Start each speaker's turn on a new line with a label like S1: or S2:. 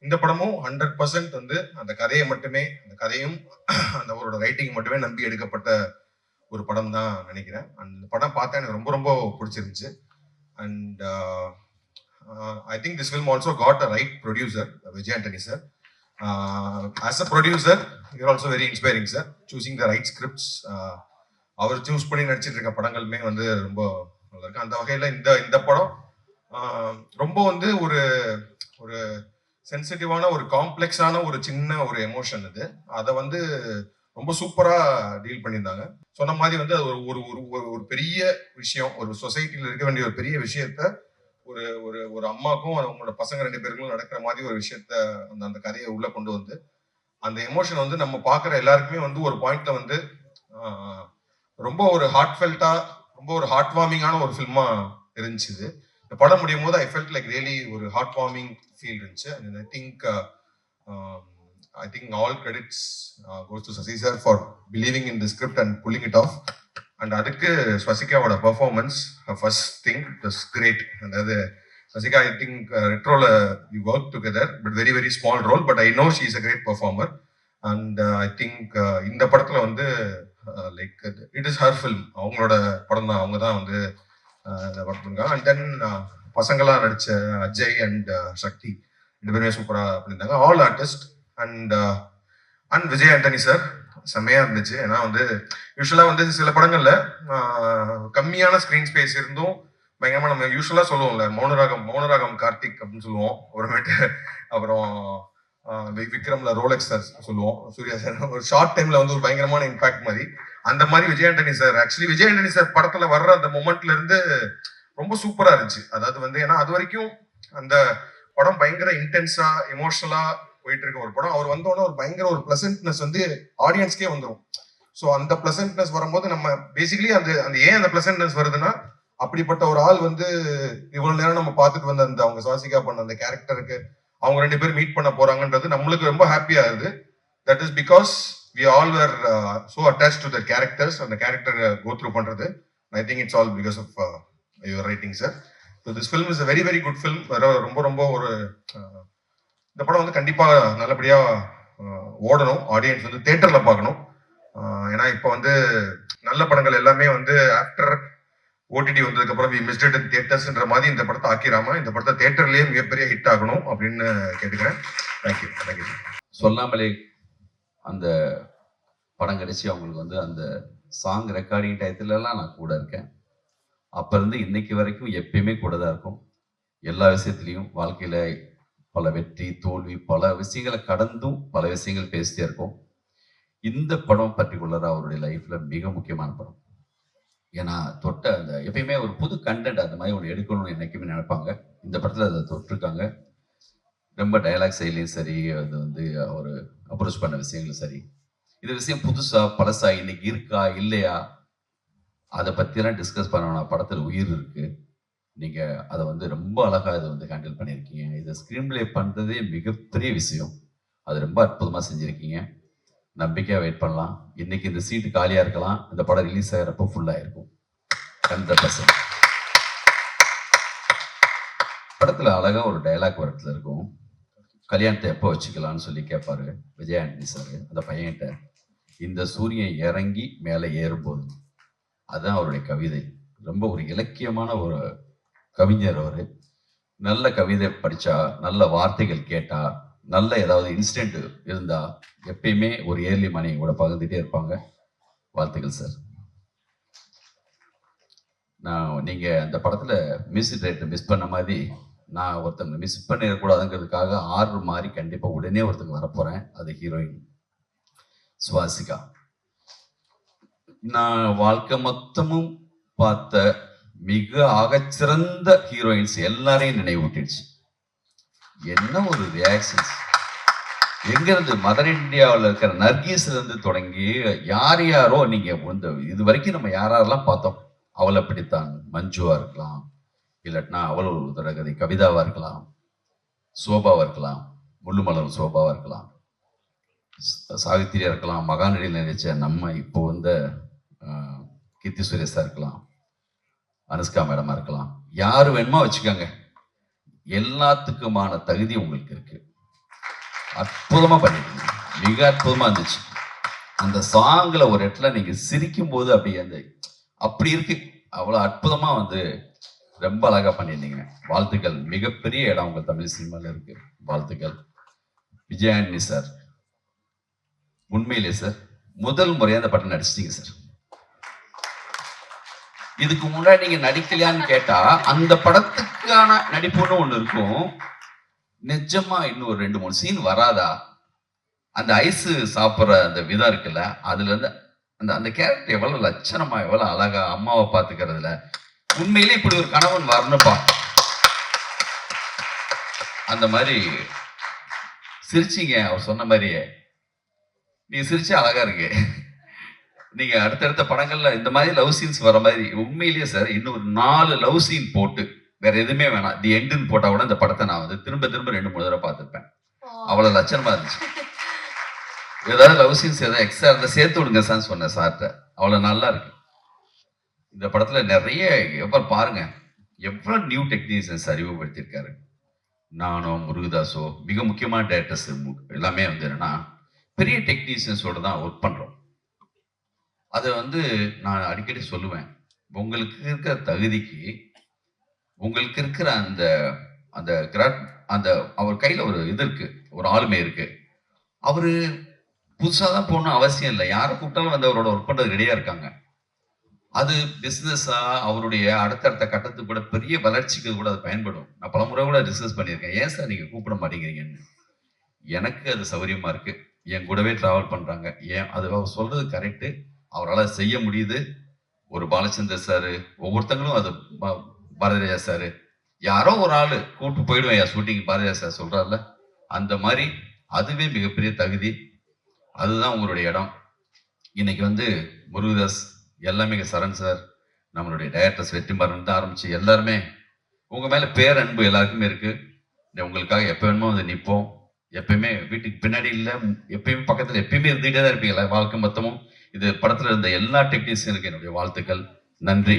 S1: இந்த படமும் 100% வந்து அந்த கதையை மட்டுமே, அந்த கதையும் அந்த அவரோட ரைட்டிங் மட்டுமே நம்பி எடுக்கப்பட்ட ஒரு படம் தான் நினைக்கிறேன். அந்த படம் பார்த்தா எனக்கு ரொம்ப ரொம்ப பிடிச்சிருந்துச்சு. And I think this film also got a right producer, Vijay Antony sir. As a producer you're also very inspiring sir, choosing the right scripts. அவர் சூஸ் பண்ணி நடிச்சிட்டு இருக்க படங்களுமே வந்து ரொம்ப நல்லா இருக்கு. அந்த வகையில் இந்த இந்த படம் ரொம்ப வந்து ஒரு ஒரு சென்சிட்டிவான ஒரு காம்ப்ளெக்ஸான ஒரு சின்ன ஒரு எமோஷன் இது. அதை வந்து ரொம்ப சூப்பரா டீல் பண்ணியிருந்தாங்க. சொன்ன மாதிரி வந்து அது ஒரு ஒரு ஒரு பெரிய விஷயம், ஒரு சொசைட்டில இருக்க வேண்டிய ஒரு பெரிய விஷயத்த ஒரு ஒரு ஒரு அம்மாக்கும் அவங்களோட பசங்க 2 பேருக்கும் நடக்கிற மாதிரி ஒரு விஷயத்த அந்த அந்த கதையை உள்ள கொண்டு வந்து அந்த எமோஷன் வந்து நம்ம பார்க்குற எல்லாருக்குமே வந்து ஒரு பாயிண்ட்ல வந்து ரொம்ப ஒரு ஹார்ட்ஃபெல்ட்டா, ரொம்ப ஒரு ஹார்ட் வார்மிங்கான ஒரு ஃபில்மா இருந்துச்சு இது. இந்த படம் முடியும் போது ஐ ஃபெல்ட் லைக் ரியலி ஒரு ஹார்ட் வார்மிங் ஃபீல் இருந்துச்சு. And I think all credits goes to Sasi sir for believing in the script and pulling it off. And அதுக்கு ஸ்வசிகாவோட performance first thing is great. அதாவது Swasika, I think Retroல we work together, but very very small role, but I know she is a great performer. And I think இந்த படத்துல வந்து like it is her film, அவங்களோட படம் தான், அவங்க தான் வந்து ஒர்க் பண்ணிருக்காங்க. அண்ட் தென் பசங்களா நடிச்ச அஜய் அண்ட் சக்தி 2 பேருமே சூப்பரா பண்ணியிருந்தாங்க, all artist. And and Vijay Antony sir செம்மையா இருந்துச்சு. ஏன்னா வந்து யூஸ்வலா வந்து சில படங்கள்ல கம்மியான ஸ்கிரீன் ஸ்பேஸ் இருந்தும் பயங்கரமா நம்ம யூஸ்வலா சொல்லுவோம்ல, மௌனராகம் கார்த்திக் அப்படின்னு சொல்லுவோம். அப்புறமேட்டு அப்புறம் விக்ரம்ல ரோலெக்ஸ் சார் சொல்லுவோம், சூர்யா சார் ஒரு ஷார்ட் டைம்ல வந்து ஒரு பயங்கரமான இம்பாக்ட் மாதிரி. அந்த மாதிரி Vijay Antony sir, actually Vijay Antony sir படத்துல வர்ற அந்த மொமெண்ட்ல இருந்து ரொம்ப சூப்பரா இருந்துச்சு. அதாவது வந்து ஏன்னா அது வரைக்கும் அந்த படம் பயங்கர இன்டென்ஸா எமோஷனலா போயிட்டு இருக்க ஒரு படம். அவர் வந்தோடனே ஒரு பயங்கர ஒரு பிளசன்ட்னஸ் வந்து ஆடியன்ஸ்க்கே வந்துடும். ஸோ அந்த பிளசன்ட்னஸ் வரும்போது நம்ம பேசிக்கலி அந்த அந்த ஏன் அந்த பிளசன்ட்னஸ் வருதுன்னா, அப்படிப்பட்ட ஒரு ஆள் வந்து இவ்வளவு நேரம் நம்ம பார்த்துட்டு வந்த அந்த அவங்க சுவாசிகா பண்ண அந்த கேரக்டருக்கு அவங்க 2 பேரும் மீட் பண்ண போறாங்கன்றது நம்மளுக்கு ரொம்ப ஹாப்பியா இருக்குது. That is because we all were so attach to the characters. அந்த கேரக்டர் கோ த்ரூ பண்றது I think it's all because of your writing sir. So this film is a very very good film. ரொம்ப ரொம்ப ஒரு இந்த படம் வந்து கண்டிப்பா நல்லபடியா ஓடணும், ஆடியன்ஸ் வந்து தியேட்டர்ல பார்க்கணும். ஏன்னா இப்போ வந்து நல்ல படங்கள் எல்லாமே வந்து ஆஃப்டர் ஓடிடி வந்ததுக்கு அப்புறம் வி மிஸ்ட் இட் இன் தியேட்டர்ஸ்ன்ற மாதிரி இந்த படத்தை ஆக்கிராம இந்த படத்தை தியேட்டர்லயே மிகப்பெரிய ஹிட் ஆகணும் அப்படின்னு கேட்டுக்கிறேன். Thank you thank you.
S2: சொல்லாமலே அந்த படம் கிடைச்சி அவங்களுக்கு வந்து அந்த சாங் ரெக்கார்டிங் டயத்துலலாம் நான் கூட இருக்கேன். அப்போ இருந்து இன்னைக்கு வரைக்கும் எப்பயுமே கூட தான் இருக்கும். எல்லா விஷயத்துலையும் வாழ்க்கையில் பல வெற்றி தோல்வி பல விஷயங்களை கடந்தும் பல விஷயங்கள் பேசிட்டே இருக்கும். இந்த படம் பர்டிகுலராக அவருடைய லைஃப்பில் மிக முக்கியமான படம். ஏன்னா தொட்ட அந்த எப்பயுமே ஒரு புது கண்டென்ட் அந்த மாதிரி ஒன்று எடுக்கணும்னு என்னைக்குமே நினைப்பாங்க. இந்த படத்தில் அதை தொட்டிருக்காங்க. ரொம்ப டைலாக் செயலையும் சரி, அது வந்து அவர் அப்ரோச் பண்ண விஷயங்களும் சரி, இது விஷயம் புதுசா பழசா இன்னைக்கு இருக்கா இல்லையா அதை பற்றியெல்லாம் டிஸ்கஸ் பண்ணணும். படத்தில் உயிர் இருக்கு. நீங்கள் அதை வந்து ரொம்ப அழகாக இதை வந்து ஹேண்டில் பண்ணியிருக்கீங்க. இதை ஸ்க்ரீன் பிளே பண்ணுறதே மிகப்பெரிய விஷயம். அது ரொம்ப அற்புதமாக செஞ்சுருக்கீங்க. நம்பிக்கையாக வெயிட் பண்ணலாம். இன்னைக்கு இந்த சீட்டு காலியாக இருக்கலாம், இந்த படம் ரிலீஸ் ஆகிறப்போ ஃபுல்லாக இருக்கும் 100%. படத்தில் அழகாக ஒரு டைலாக் வரத்துல இருக்கும், கல்யாணத்தை எப்போ வச்சுக்கலான்னு சொல்லி கேட்பாரு விஜய் ஆண்டனி சார் அந்த பையன்கிட்ட. இந்த சூரியன் இறங்கி மேலே ஏறும்போது, அதுதான் அவருடைய கவிதை. ரொம்ப ஒரு இலக்கியமான ஒரு கவிஞர் அவர். நல்ல கவிதை படித்தா, நல்ல வார்த்தைகள் கேட்டால், நல்ல ஏதாவது இன்சிடென்ட் இருந்தா எப்பயுமே ஒரு ஏர்லி மார்னிங் கூட பகிர்ந்துட்டே இருப்பாங்க. வாழ்த்துக்கள் சார். நீங்க அந்த படத்துல மியூசிக் டைரக்டர் மிஸ் பண்ண மாதிரி நான் ஒருத்தவங்க மிஸ் பண்ணிடக்கூடாதுங்கிறதுக்காக ஆர்டர் மாதிரி கண்டிப்பா உடனே ஒருத்தங்க வரப்போறேன். அது ஹீரோயின் சுவாசிகா. நான் வாழ்க்கை மொத்தமும் பார்த்த மிக ஆகச்சிறந்த ஹீரோயின்ஸ் எல்லாரையும் நினைவூட்டிடுச்சு. என்ன ஒரு ரியாக்ஷன்ஸ்! எங்கிருந்து மதர் இந்தியாவில் இருக்கிற நர்கீஸ்ல இருந்து தொடங்கி யார் யாரோ நீங்க இது வரைக்கும் நம்ம யாரெல்லாம் பார்த்தோம். அவளை பிடித்தான் மஞ்சுவா இருக்கலாம், இல்லாட்டினா அவள் ஒரு தொடர்கதை கவிதாவா இருக்கலாம், சோபாவா இருக்கலாம், முள்ளுமலர் சோபாவா இருக்கலாம், சாவித்திரியா இருக்கலாம், மகாநடியில் நினைச்ச நம்ம இப்போ வந்த கீர்த்தி சுரேஷா இருக்கலாம், அனுஷ்கா மேடமா இருக்கலாம், யாரு வேணுமா வச்சுக்கோங்க. எல்லாத்துக்குமான தகுதி உங்களுக்கு இருக்கு. அற்புதமா பண்ணிருக்கீங்க, மிக அற்புதமா இருந்துச்சு. அந்த சாங்ல ஒரு இடத்துல நீங்க சிரிக்கும் போது அப்படி இருக்கு, அவ்வளவு அற்புதமா ரொம்ப அழகா பண்ணியிருந்தீங்க. வாழ்த்துக்கள். மிகப்பெரிய இடம் உங்க தமிழ் சினிமால இருக்கு. வாழ்த்துக்கள். விஜய் ஆண்டனி சார், உண்மையிலே சார் முதல் முறையா அந்த படம் நடிச்சிட்டீங்க சார். இதுக்கு முன்னாடி நீங்க நடிக்கலையான்னு கேட்டா அந்த படத்துக்கான நடிப்புன்னு ஒண்ணு இருக்கும். நிஜமா இன்னும் ஒரு 2-3 சீன் வராதா? அந்த ஐஸ் சாப்பிடுற அந்த விதம் இருக்குல்ல, அதுல இருந்து அந்த அந்த கேரக்டர் எவ்வளவு லட்சணமா, எவ்வளவு அழகா அம்மாவை பாத்துக்கிறதுல, உண்மையிலே இப்படி ஒரு கணவன் வரணுப்பா. அந்த மாதிரி சிரிச்சீங்க, அவர் சொன்ன மாதிரியே. நீங்க சிரிச்சா அழகா இருக்கு. நீங்க அடுத்தடுத்த படங்கள்ல இந்த மாதிரி லவ் சீன்ஸ் வர மாதிரி உண்மையிலேயே சார் இன்னும் ஒரு 4 லவ் சீன் போட்டு வேற எதுவுமே வேணாம், தி எண்டுன்னு போட்டா கூட இந்த படத்தை நான் திரும்ப திரும்ப 2-3 தடவை பார்த்துருப்பேன். அவ்வளவு லட்சணமா இருந்துச்சு. ஏதாவது லவ் சீன்ஸ் ஏதாவது எக்ஸ்ட்ரா இருந்தா சேர்த்து விடுங்க சார் சொன்னேன் சார்ட்ட. அவ்வளவு நல்லா இருக்கு இந்த படத்துல. நிறைய பாருங்க எவ்வளவு நியூ டெக்னீஷியன்ஸ் அறிமுகப்படுத்தியிருக்காரு. நானோ முருகதாஸோ மிக முக்கியமான டைரக்டர்ஸ் எல்லாமே என்னன்னா பெரிய டெக்னீஷியன்ஸோட தான் ஒர்க் பண்றோம். அதை நான் அடிக்கடி சொல்லுவேன், உங்களுக்கு இருக்கிற தகுதிக்கு, உங்களுக்கு இருக்கிற அந்த அந்த அந்த அவர் கையில ஒரு இது இருக்கு, ஒரு ஆளுமை இருக்கு. அவரு புதுசா தான் போகணும் அவசியம் இல்லை, யாரை கூப்பிட்டாலும் அவரோட ஒர்க் பண்றது ரெடியா இருக்காங்க. அது பிசினஸா அவருடைய அடுத்தடுத்த கட்டத்துக்கு கூட பெரிய வளர்ச்சிக்கு கூட அது பயன்படும். நான் பலமுறை கூட டிஸ்கஸ் பண்ணியிருக்கேன், ஏன் சார் நீங்க கூப்பிட மாட்டேங்கிறீங்கன்னு. எனக்கு அது சௌகரியமா இருக்கு, என் கூடவே டிராவல் பண்றாங்க. ஏன் அது அவர் சொல்றது கரெக்டு, அவரால் செய்ய முடியுது. ஒரு பாலச்சந்தர் சாரு, ஒவ்வொருத்தங்களும் அது பாரதிராஜா சாரு, யாரோ ஒரு ஆளு கூப்பிட்டு போயிடுவேன் ஷூட்டிங், பாரதிராஜா சார் சொல்றாருல, அந்த மாதிரி அதுவே மிகப்பெரிய தகுதி. அதுதான் உங்களுடைய இடம். இன்னைக்கு முருகதாஸ் எல்லாமே, சரண் சார், நம்மளுடைய டைரக்டர்ஸ் வெற்றிமாறன் தான் ஆரம்பிச்சு எல்லாருமே உங்க மேல பேரன்பு எல்லாருக்குமே இருக்கு. உங்களுக்காக எப்ப வேணுமோ நிற்போம். எப்பயுமே வீட்டுக்கு பின்னாடி இல்லை, எப்பயுமே பக்கத்துல எப்பயுமே இருந்துகிட்டே தான் இருப்பீங்களா வாழ்க்கை மொத்தமும். இது படத்துல இருந்த எல்லா டெக்னீஷியனுக்கு என்னுடைய வாழ்த்துக்கள். நன்றி.